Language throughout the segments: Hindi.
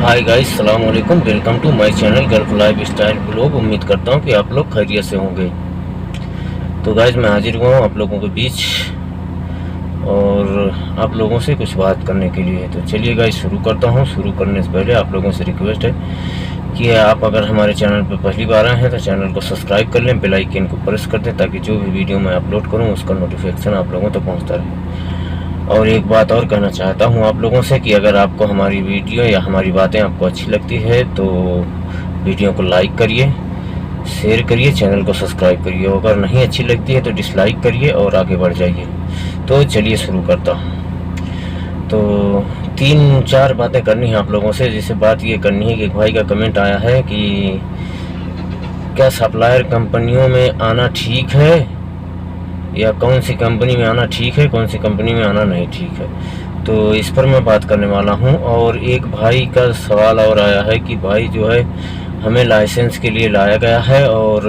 हाय गाइस, सलाम वालेकुम। Welcome to my channel Gulf lifestyle blog. उम्मीद करता हूँ कि आप लोग खैरियत से होंगे। तो गाइस, मैं हाजिर हुआ हूँ आप लोगों के बीच और आप लोगों से कुछ बात करने के लिए। तो चलिए गाइस, शुरू करता हूँ। शुरू करने से पहले आप लोगों से रिक्वेस्ट है कि आप अगर हमारे चैनल पर पहली बार आए हैं तो चैनल को सब्सक्राइब कर लें, बेल आइकन को प्रेस कर दें ताकि जो भी वीडियो मैं अपलोड करूँ उसका नोटिफिकेशन आप लोगों तक पहुँचता रहे। और एक बात और कहना चाहता हूँ आप लोगों से कि अगर आपको हमारी वीडियो या हमारी बातें आपको अच्छी लगती है तो वीडियो को लाइक करिए, शेयर करिए, चैनल को सब्सक्राइब करिए। अगर नहीं अच्छी लगती है तो डिसलाइक करिए और आगे बढ़ जाइए। तो चलिए शुरू करता हूँ। तो 3-4 बातें करनी है आप लोगों से। जैसे बात ये करनी है कि एक भाई का कमेंट आया है कि क्या सप्लायर कंपनियों में आना ठीक है या कौन सी कंपनी में आना ठीक है, कौन सी कंपनी में आना नहीं ठीक है। तो इस पर मैं बात करने वाला हूं। और एक भाई का सवाल और आया है कि भाई जो है हमें लाइसेंस के लिए लाया गया है और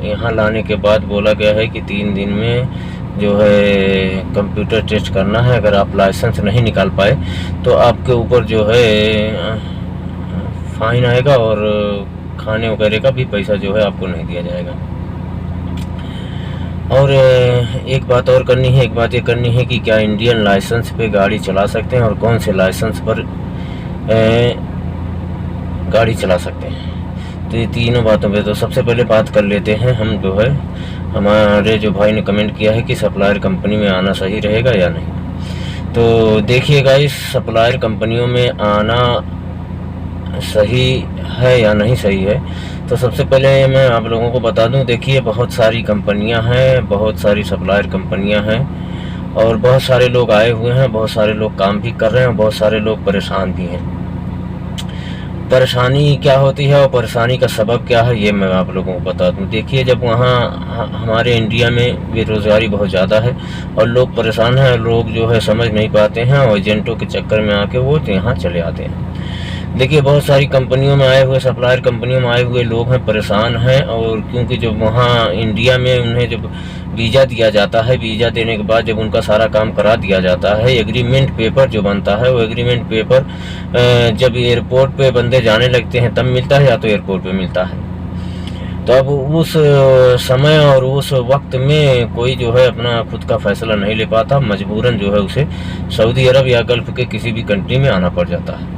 यहाँ लाने के बाद बोला गया है कि 3 दिन में जो है कंप्यूटर टेस्ट करना है। अगर आप लाइसेंस नहीं निकाल पाए तो आपके ऊपर जो है फाइन आएगा और खाने वगैरह का भी पैसा जो है आपको नहीं दिया जाएगा। और एक बात और करनी है। एक बात ये करनी है कि क्या इंडियन लाइसेंस पे गाड़ी चला सकते हैं और कौन से लाइसेंस पर गाड़ी चला सकते हैं। तो ये तीनों बातों पे तो सबसे पहले बात कर लेते हैं हम। जो है हमारे जो भाई ने कमेंट किया है कि सप्लायर कंपनी में आना सही रहेगा या नहीं। तो देखिएगा, इस सप्लायर कंपनियों में आना सही है या नहीं सही है। तो सबसे पहले मैं आप लोगों को बता दूं, देखिए बहुत सारी कंपनियां हैं, बहुत सारी सप्लायर कंपनियां हैं और बहुत सारे लोग आए हुए हैं, बहुत सारे लोग काम भी कर रहे हैं और बहुत सारे लोग परेशान भी हैं। परेशानी क्या होती है और परेशानी का सबब क्या है ये मैं आप लोगों को बता दूं। देखिए, जब वहाँ हमारे इंडिया में बेरोज़गारी बहुत ज़्यादा है और लोग परेशान हैं, लोग जो है समझ नहीं पाते हैं और एजेंटों के चक्कर में आके वो यहाँ चले आते हैं। देखिए, बहुत सारी कंपनियों में आए हुए, सप्लायर कंपनियों में आए हुए लोग हैं, परेशान हैं। और क्योंकि जब वहाँ इंडिया में उन्हें जब वीज़ा दिया जाता है, वीज़ा देने के बाद जब उनका सारा काम करा दिया जाता है, एग्रीमेंट पेपर जो बनता है वो एग्रीमेंट पेपर जब एयरपोर्ट पे बंदे जाने लगते हैं तब मिलता है या तो एयरपोर्ट पे मिलता है। तो अब उस समय और उस वक्त में कोई जो है अपना खुद का फैसला नहीं ले पाता, मजबूरन जो है उसे सऊदी अरब या गल्फ के किसी भी कंट्री में आना पड़ जाता है।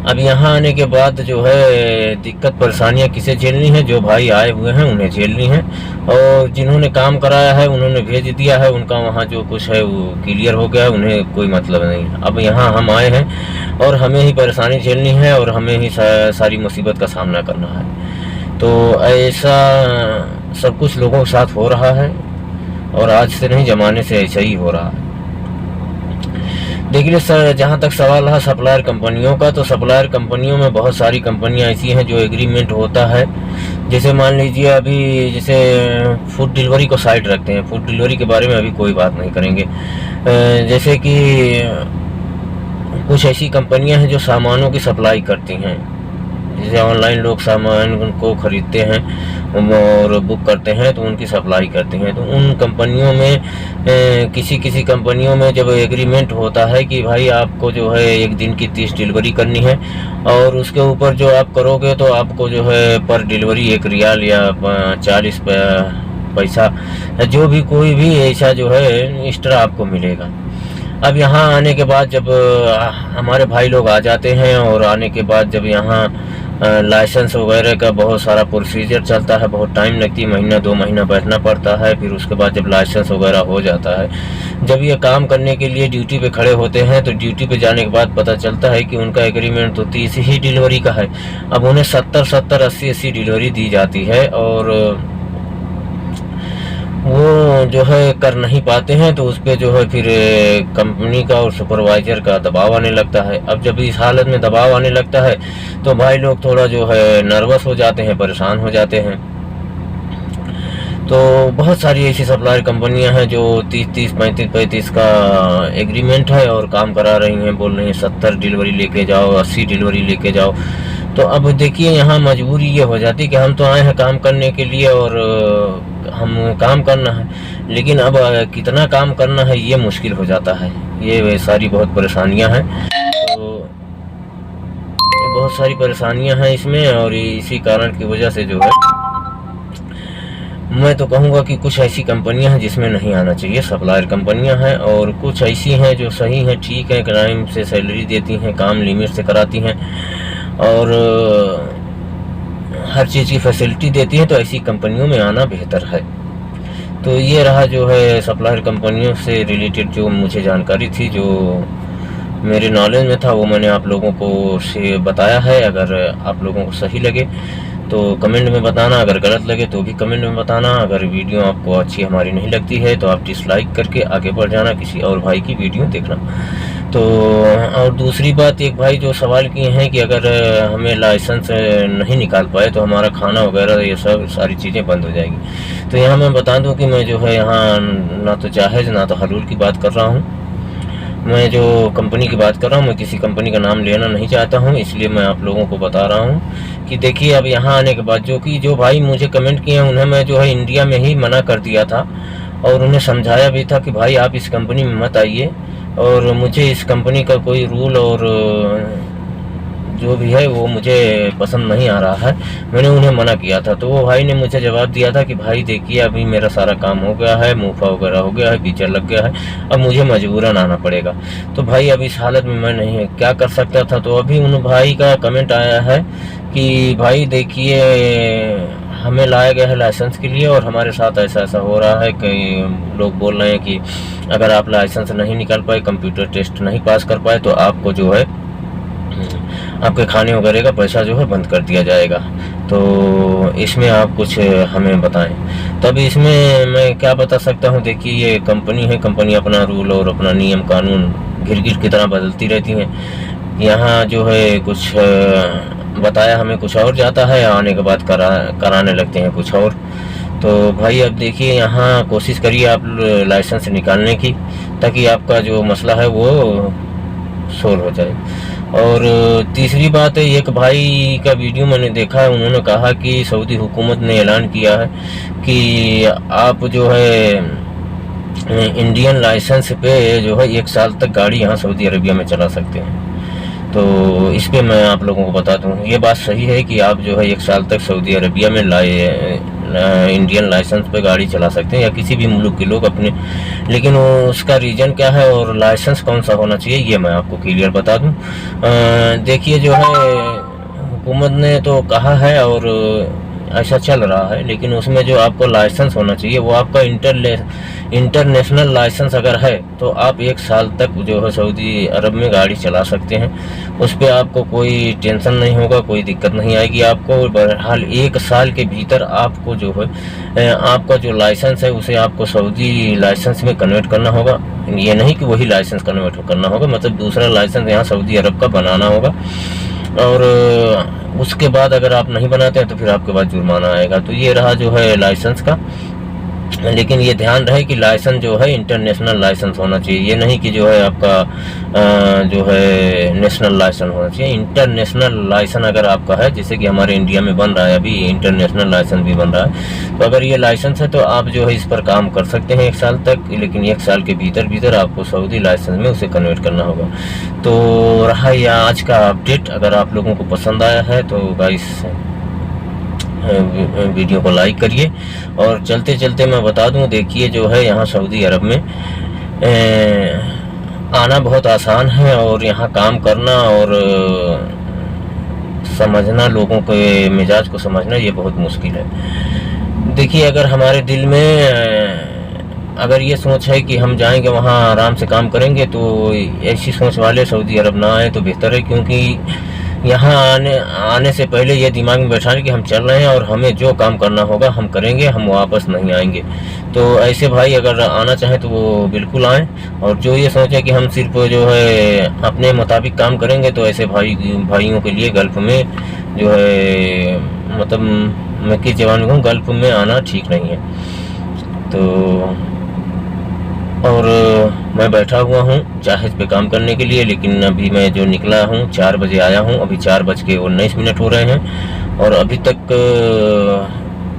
अब यहाँ आने के बाद जो है दिक्कत परेशानियाँ किसे झेलनी है, जो भाई आए हुए हैं उन्हें झेलनी है। और जिन्होंने काम कराया है उन्होंने भेज दिया है, उनका वहाँ जो कुछ है वो क्लियर हो गया है, उन्हें कोई मतलब नहीं। अब यहाँ हम आए हैं और हमें ही परेशानी झेलनी है और हमें ही सारी मुसीबत का सामना करना है। तो ऐसा सब कुछ लोगों के साथ हो रहा है और आज से नहीं, ज़माने से ऐसा ही हो रहा है। देखिए सर, जहाँ तक सवाल रहा सप्लायर कंपनियों का, तो सप्लायर कंपनियों में बहुत सारी कंपनियाँ ऐसी हैं जो एग्रीमेंट होता है। जैसे मान लीजिए अभी जैसे फूड डिलीवरी को साइड रखते हैं, फूड डिलीवरी के बारे में अभी कोई बात नहीं करेंगे। जैसे कि कुछ ऐसी कंपनियाँ हैं जो सामानों की सप्लाई करती हैं। जैसे ऑनलाइन लोग सामान को ख़रीदते हैं और बुक करते हैं तो उनकी सप्लाई करते हैं। तो उन कंपनियों में किसी कंपनियों में जब एग्रीमेंट होता है कि भाई आपको जो है 1 दिन की 30 डिलीवरी करनी है और उसके ऊपर जो आप करोगे तो आपको जो है पर डिलीवरी 1 रियाल या 40 पैसा जो भी कोई भी ऐसा जो है एक्स्ट्रा आपको मिलेगा। अब यहाँ आने के बाद जब हमारे भाई लोग आ जाते हैं और आने के बाद जब यहाँ लाइसेंस वगैरह का बहुत सारा प्रोसीजर चलता है, बहुत टाइम लगती है, 1-2 महीना बैठना पड़ता है। फिर उसके बाद जब लाइसेंस वगैरह हो जाता है, जब ये काम करने के लिए ड्यूटी पे खड़े होते हैं तो ड्यूटी पे जाने के बाद पता चलता है कि उनका एग्रीमेंट तो 30 ही डिलीवरी का है। अब उन्हें 70, 80 डिलीवरी दी जाती है और वो जो है कर नहीं पाते हैं। तो उस पर जो है फिर कंपनी का और सुपरवाइज़र का दबाव आने लगता है। अब जब इस हालत में दबाव आने लगता है तो भाई लोग थोड़ा जो है नर्वस हो जाते हैं, परेशान हो जाते हैं। तो बहुत सारी ऐसी सप्लायर कंपनियां हैं जो 30, 35 का एग्रीमेंट है और काम करा रही हैं, बोल रही हैं 70 डिलीवरी लेके जाओ, 80 डिलीवरी लेके जाओ। तो अब देखिए, यहाँ मजबूरी ये हो जाती है कि हम तो आए हैं काम करने के लिए और हम काम करना है, लेकिन अब कितना काम करना है ये मुश्किल हो जाता है। ये सारी बहुत परेशानियां हैं। तो बहुत सारी परेशानियां हैं इसमें, और इसी कारण की वजह से जो है मैं तो कहूँगा कि कुछ ऐसी कंपनियां हैं जिसमें नहीं आना चाहिए। सप्लायर कंपनियां हैं, और कुछ ऐसी हैं जो सही हैं, ठीक है, टाइम से सैलरी देती हैं, काम लिमिट से कराती हैं, और हर चीज़ की फैसिलिटी देती हैं, तो ऐसी कंपनियों में आना बेहतर है। तो ये रहा जो है सप्लायर कंपनियों से रिलेटेड जो मुझे जानकारी थी, जो मेरे नॉलेज में था, वो मैंने आप लोगों को से बताया है। अगर आप लोगों को सही लगे तो कमेंट में बताना, अगर गलत लगे तो भी कमेंट में बताना। अगर वीडियो आपको अच्छी हमारी नहीं लगती है तो आप डिसलाइक करके आगे बढ़ जाना, किसी और भाई की वीडियो देखना। तो और दूसरी बात, एक भाई जो सवाल किए हैं कि अगर हमें लाइसेंस नहीं निकाल पाए तो हमारा खाना वगैरह ये सब सारी चीज़ें बंद हो जाएगी। तो यहाँ मैं बता दूँ कि मैं जो है यहाँ ना तो जायज़ ना तो हलूल की बात कर रहा हूँ। मैं जो कंपनी की बात कर रहा हूँ, मैं किसी कंपनी का नाम लेना नहीं चाहता हूँ, इसलिए मैं आप लोगों को बता रहा हूँ कि देखिए, अब यहाँ आने के बाद जो भाई मुझे कमेंट किए हैं, उन्हें मैं जो है इंडिया में ही मना कर दिया था, और उन्हें समझाया भी था कि भाई आप इस कंपनी में मत आइए, और मुझे इस कंपनी का कोई रूल और जो भी है वो मुझे पसंद नहीं आ रहा है। मैंने उन्हें मना किया था, तो वो भाई ने मुझे जवाब दिया था कि भाई देखिए, अभी मेरा सारा काम हो गया है, मुफा वगैरह हो गया है, फीचर लग गया है, अब मुझे मजबूरन आना पड़ेगा। तो भाई अब इस हालत में मैं नहीं क्या कर सकता था। तो अभी उन भाई का कमेंट आया है कि भाई देखिए, हमें लाया गया है लाइसेंस के लिए, और हमारे साथ ऐसा ऐसा हो रहा है कि लोग बोल रहे हैं कि अगर आप लाइसेंस नहीं निकाल पाए, कंप्यूटर टेस्ट नहीं पास कर पाए, तो आपको जो है आपके खाने वगैरह का पैसा जो है बंद कर दिया जाएगा। तो इसमें आप कुछ हमें बताएं। तब इसमें मैं क्या बता सकता हूं, देखिए ये कंपनी है, कंपनी अपना रूल और अपना नियम कानून गिर की तरह बदलती रहती हैं। यहाँ जो है कुछ बताया हमें कुछ और जाता है, आने के बाद कराने लगते हैं कुछ और। तो भाई अब देखिए, यहाँ कोशिश करिए आप लाइसेंस निकालने की, ताकि आपका जो मसला है वो सोल्व हो जाए। और तीसरी बात है, एक भाई का वीडियो मैंने देखा है, उन्होंने कहा कि सऊदी हुकूमत ने ऐलान किया है कि आप जो है इंडियन लाइसेंस पे जो है 1 साल तक गाड़ी यहाँ सऊदी अरबिया में चला सकते हैं। तो इस पे मैं आप लोगों को बता दूं, ये बात सही है कि आप जो है 1 साल तक सऊदी अरबिया में इंडियन लाइसेंस पे गाड़ी चला सकते हैं, या किसी भी मुल्क के लोग अपने। लेकिन उसका रीज़न क्या है और लाइसेंस कौन सा होना चाहिए, ये मैं आपको क्लियर बता दूं। देखिए, जो है हुकूमत ने तो कहा है और ऐसा चल रहा है, लेकिन उसमें जो आपको लाइसेंस होना चाहिए वो आपका इंटरनेशनल लाइसेंस अगर है तो आप 1 साल तक जो है सऊदी अरब में गाड़ी चला सकते हैं। उस पर आपको कोई टेंशन नहीं होगा, कोई दिक्कत नहीं आएगी आपको। बहरहाल 1 साल के भीतर आपको जो है आपका जो लाइसेंस है उसे आपको सऊदी लाइसेंस में कन्वर्ट करना होगा। ये नहीं कि वही लाइसेंस कन्वर्ट करना होगा, मतलब दूसरा लाइसेंस यहाँ सऊदी अरब का बनाना होगा, और उसके बाद अगर आप नहीं बनाते हैं तो फिर आपके पास जुर्माना आएगा। तो ये रहा जो है लाइसेंस का। लेकिन ये ध्यान रहे कि लाइसेंस जो है इंटरनेशनल लाइसेंस होना चाहिए, ये नहीं कि जो है आपका जो है नेशनल लाइसेंस होना चाहिए। इंटरनेशनल लाइसेंस अगर आपका है, जैसे कि हमारे इंडिया में बन रहा है अभी इंटरनेशनल लाइसेंस भी बन रहा है, तो अगर ये लाइसेंस है तो आप जो है इस पर काम कर सकते हैं 1 साल तक। लेकिन 1 साल के भीतर आपको सऊदी लाइसेंस में उसे कन्वर्ट करना होगा। तो रहा ये आज का अपडेट। अगर आप लोगों को पसंद आया है तो गाइस वीडियो को लाइक करिए। और चलते चलते मैं बता दूं, देखिए जो है यहाँ सऊदी अरब में आना बहुत आसान है, और यहाँ काम करना और समझना, लोगों के मिजाज को समझना, ये बहुत मुश्किल है। देखिए, अगर हमारे दिल में अगर ये सोच है कि हम जाएंगे वहाँ आराम से काम करेंगे, तो ऐसी सोच वाले सऊदी अरब ना आए तो बेहतर है। क्योंकि यहाँ आने से पहले ये दिमाग में बैठाने कि हम चल रहे हैं और हमें जो काम करना होगा हम करेंगे, हम वापस नहीं आएंगे। तो ऐसे भाई अगर आना चाहें तो वो बिल्कुल आएँ, और जो ये सोचे कि हम सिर्फ जो है अपने मुताबिक काम करेंगे, तो ऐसे भाइयों के लिए गल्फ़ में जो है, मतलब मैं किस जवान में कहूँ, गल्फ़ में आना ठीक नहीं है। तो और मैं बैठा हुआ हूँ जहाज़ पे काम करने के लिए, लेकिन अभी मैं जो निकला हूँ 4 बजे आया हूँ, अभी 4:19 हो रहे हैं, और अभी तक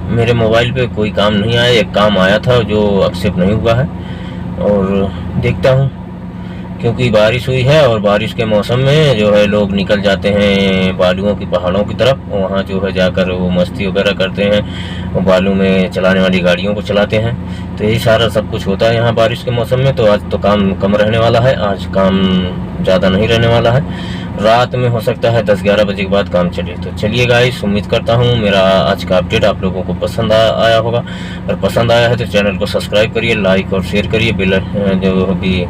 मेरे मोबाइल पे कोई काम नहीं आया। एक काम आया था जो एक्सेप्ट नहीं हुआ है, और देखता हूँ क्योंकि बारिश हुई है और बारिश के मौसम में जो है लोग निकल जाते हैं बालुओं की पहाड़ों की तरफ, वहाँ जो है जाकर वो मस्ती वगैरह करते हैं, वो बालू में चलाने वाली गाड़ियों को चलाते हैं। तो यही सारा सब कुछ होता है यहाँ बारिश के मौसम में। तो आज तो काम कम रहने वाला है, आज काम ज़्यादा नहीं रहने वाला है, रात में हो सकता है 10-11 बजे के बाद काम चले। तो चलिए गाइस, उम्मीद करता हूँ मेरा आज का अपडेट आप लोगों को पसंद आया होगा। अगर पसंद आया है तो चैनल को सब्सक्राइब करिए, लाइक और शेयर करिए। बेल जो भी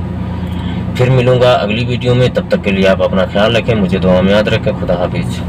फिर मिलूंगा अगली वीडियो में, तब तक के लिए आप अपना ख्याल रखें, मुझे दुआ में याद रखें। खुदा हाफिज।